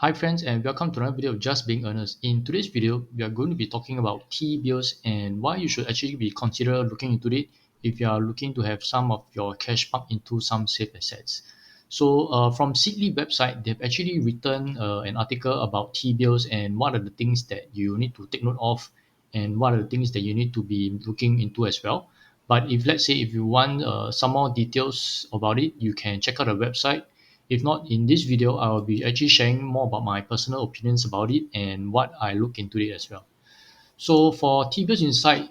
Hi friends and welcome to another video of Just Being Earnest. In today's video, we are going to be talking about T-bills and why you should actually be consider looking into it if you are looking to have some of your cash parked into some safe assets. So from Seedly website, they've actually written an article about T-bills and what are the things that you need to take note of and what are the things that you need to be looking into as well. But if let's say if you want some more details about it, you can check out the website. If not, in this video, I will be actually sharing more about my personal opinions about it and what I look into it as well. So for Tbills Insight,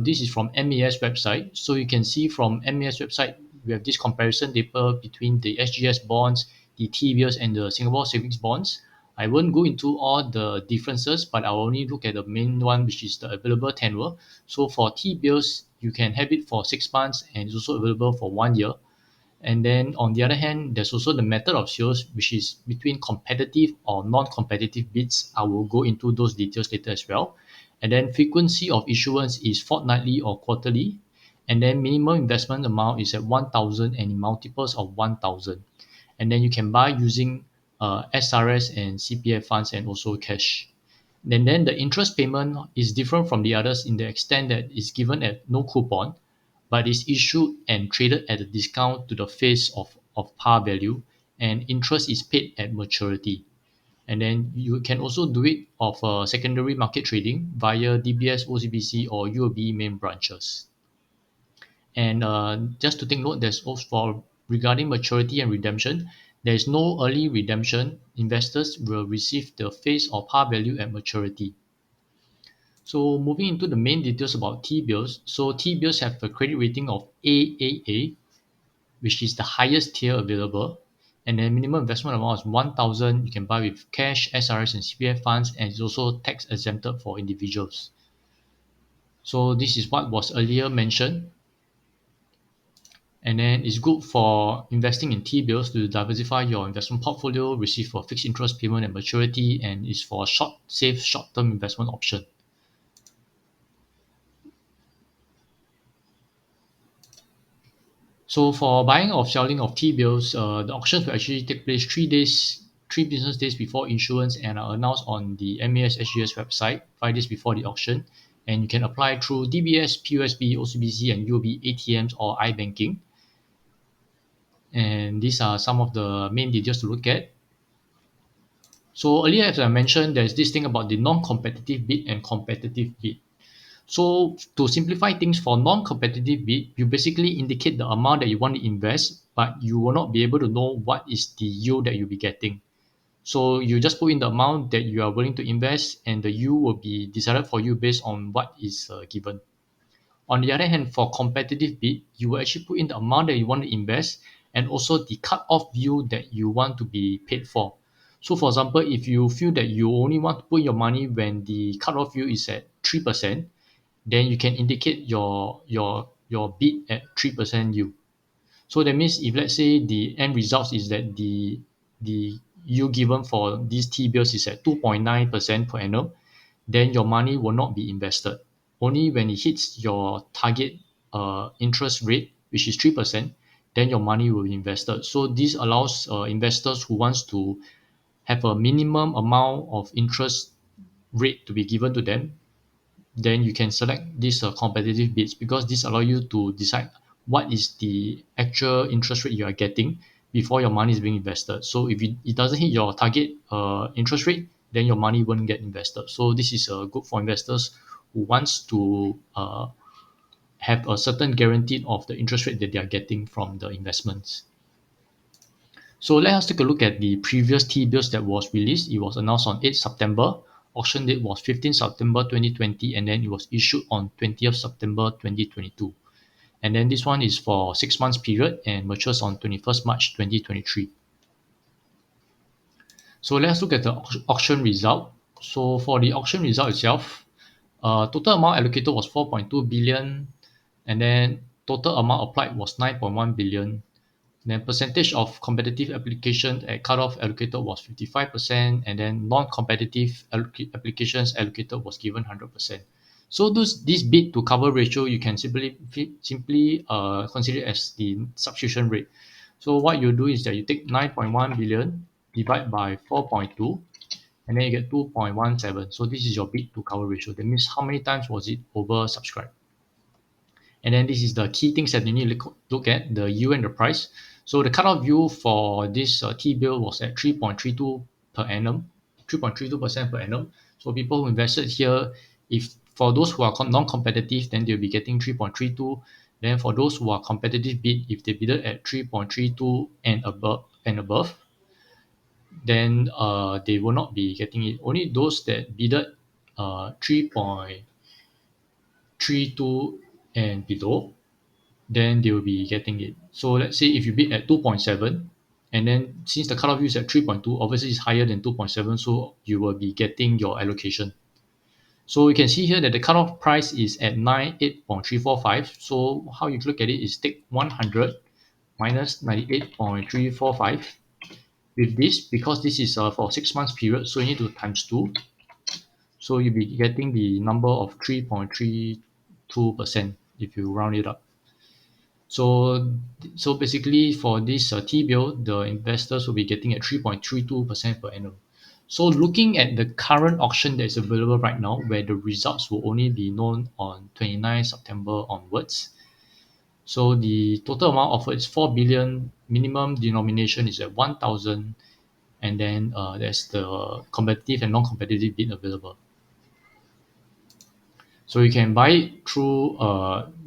this is from MAS website. So you can see from MAS website, we have this comparison paper between the SGS bonds, the Tbills, and the Singapore savings bonds. I won't go into all the differences, but I'll only look at the main one, which is the available tenure. So for Tbills, you can have it for 6 months and it's also available for 1 year. And then on the other hand, there's also the method of sales, which is between competitive or non-competitive bids. I will go into those details later as well. And then frequency of issuance is fortnightly or quarterly. And then minimum investment amount is at 1,000 and in multiples of 1,000. And then you can buy using SRS and CPF funds and also cash. Then the interest payment is different from the others in the extent that it's given at no coupon, but is issued and traded at a discount to the face of par value, and interest is paid at maturity. And then you can also do it of secondary market trading via DBS, OCBC, or UOB main branches. And just to take note, there's also for regarding maturity and redemption, there is no early redemption. Investors will receive the face or par value at maturity. So moving into the main details about T-bills. So T-bills have a credit rating of AAA, which is the highest tier available. And then minimum investment amount is 1,000. You can buy with cash, SRS, and CPF funds, and it's also tax exempted for individuals. So this is what was earlier mentioned. And then it's good for investing in T-bills to diversify your investment portfolio, receive a fixed interest payment at maturity, and is for a safe short-term investment option. So for buying or selling of T-bills, the auctions will actually take place 3 business days before issuance and are announced on the MAS SGS website 5 days before the auction. And you can apply through DBS, POSB, OCBC, and UOB ATMs or iBanking. And these are some of the main details to look at. So earlier, as I mentioned, there's this thing about the non-competitive bid and competitive bid. So to simplify things for non-competitive bid, you basically indicate the amount that you want to invest, but you will not be able to know what is the yield that you'll be getting. So you just put in the amount that you are willing to invest, and the yield will be decided for you based on what is given. On the other hand, for competitive bid, you will actually put in the amount that you want to invest and also the cut-off yield that you want to be paid for. So for example, if you feel that you only want to put your money when the cut-off yield is at 3%, then you can indicate your bid at 3% yield. So that means if let's say the end result is that the yield given for these T-bills is at 2.9% per annum, then your money will not be invested. Only when it hits your target interest rate, which is 3%, then your money will be invested. So this allows investors who wants to have a minimum amount of interest rate to be given to them, then you can select these competitive bids because this allow you to decide what is the actual interest rate you are getting before your money is being invested. So if it doesn't hit your target interest rate, then your money won't get invested. So this is good for investors who wants to have a certain guarantee of the interest rate that they are getting from the investments. So let us take a look at the previous T-bills that was released. It was announced on 8th September. Auction date was 15th September 2020, and then it was issued on 20th September 2022. And then this one is for 6 months period and matures on 21st March 2023. So let's look at the auction result. So for the auction result itself, total amount allocated was 4.2 billion, and then total amount applied was 9.1 billion. Then percentage of competitive applications at cutoff allocated was 55%, and then non-competitive applications allocated was given 100%. So this bid to cover ratio, you can simply consider it as the substitution rate. So what you do is that you take 9.1 billion divide by 4.2, and then you get 2.17. So this is your bid to cover ratio. That means how many times was it oversubscribed. And then this is the key things that you need to look at, the yield and the price. So the cutoff yield for this T-bill was at 3.32 per annum, 3.32% per annum. So people who invested here, if for those who are non-competitive, then they'll be getting 3.32. Then for those who are competitive bid, if they bid at 3.32 and above, then they will not be getting it. Only those that bidded 3.32 and below, then they will be getting it. So let's say if you bid at 2.7, and then since the cutoff is at 3.2, obviously it's higher than 2.7, so you will be getting your allocation. So you can see here that the cutoff price is at 98.345. So how you look at it is take 100 minus 98.345. With this, because this is for 6 months period, so you need to times 2. So you'll be getting the number of 3.32% if you round it up. So basically for this T-bill, the investors will be getting at 3.32% per annum. So looking at the current auction that is available right now, where the results will only be known on 29 September onwards. So the total amount offered is 4 billion. Minimum denomination is at 1,000, and then there's the competitive and non-competitive bid available. So you can buy it through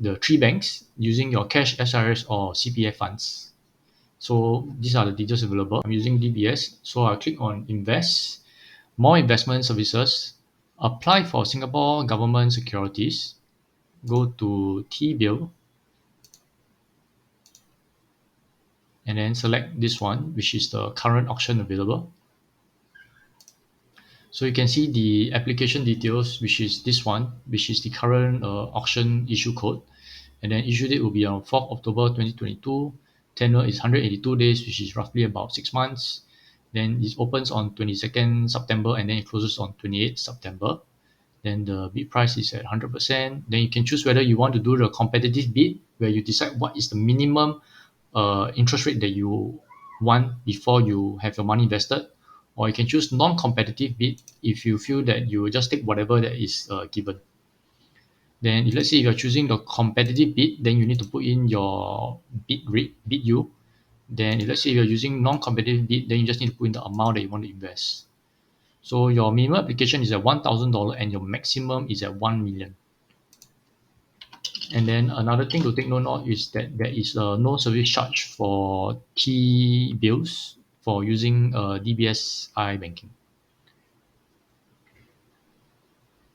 the three banks using your cash, SRS, or CPF funds. So these are the details available. I'm using DBS, so I'll click on invest, more investment services, apply for Singapore government securities, go to T-bill, and then select this one, which is the current auction available. So you can see the application details, which is this one, which is the current auction issue code. And then issue date will be on 4th October 2022. Tenor is 182 days, which is roughly about 6 months. Then it opens on 22nd September, and then it closes on 28th September. Then the bid price is at 100%. Then you can choose whether you want to do the competitive bid, where you decide what is the minimum interest rate that you want before you have your money invested, or you can choose non-competitive bid if you feel that you will just take whatever that is given. Then if let's say if you're choosing the competitive bid, then you need to put in your bid rate, bid yield. Then if let's say you're using non-competitive bid, then you just need to put in the amount that you want to invest. So your minimum application is at $1,000 and your maximum is at 1 million. And then another thing to take note of is that there is no service charge for T-bills for using DBS iBanking.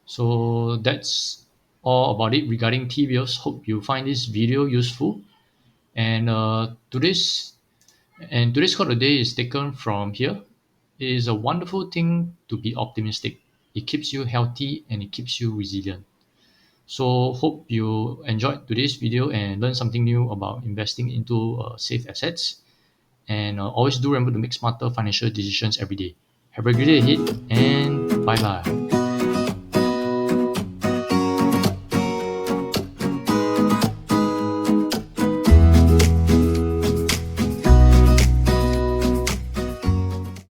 So that's all about it regarding T-bills. Hope you find this video useful. And today's quote of the day is taken from here. It is a wonderful thing to be optimistic. It keeps you healthy and it keeps you resilient. So hope you enjoyed today's video and learned something new about investing into safe assets. And always do remember to make smarter financial decisions every day. Have a great day ahead, and bye bye.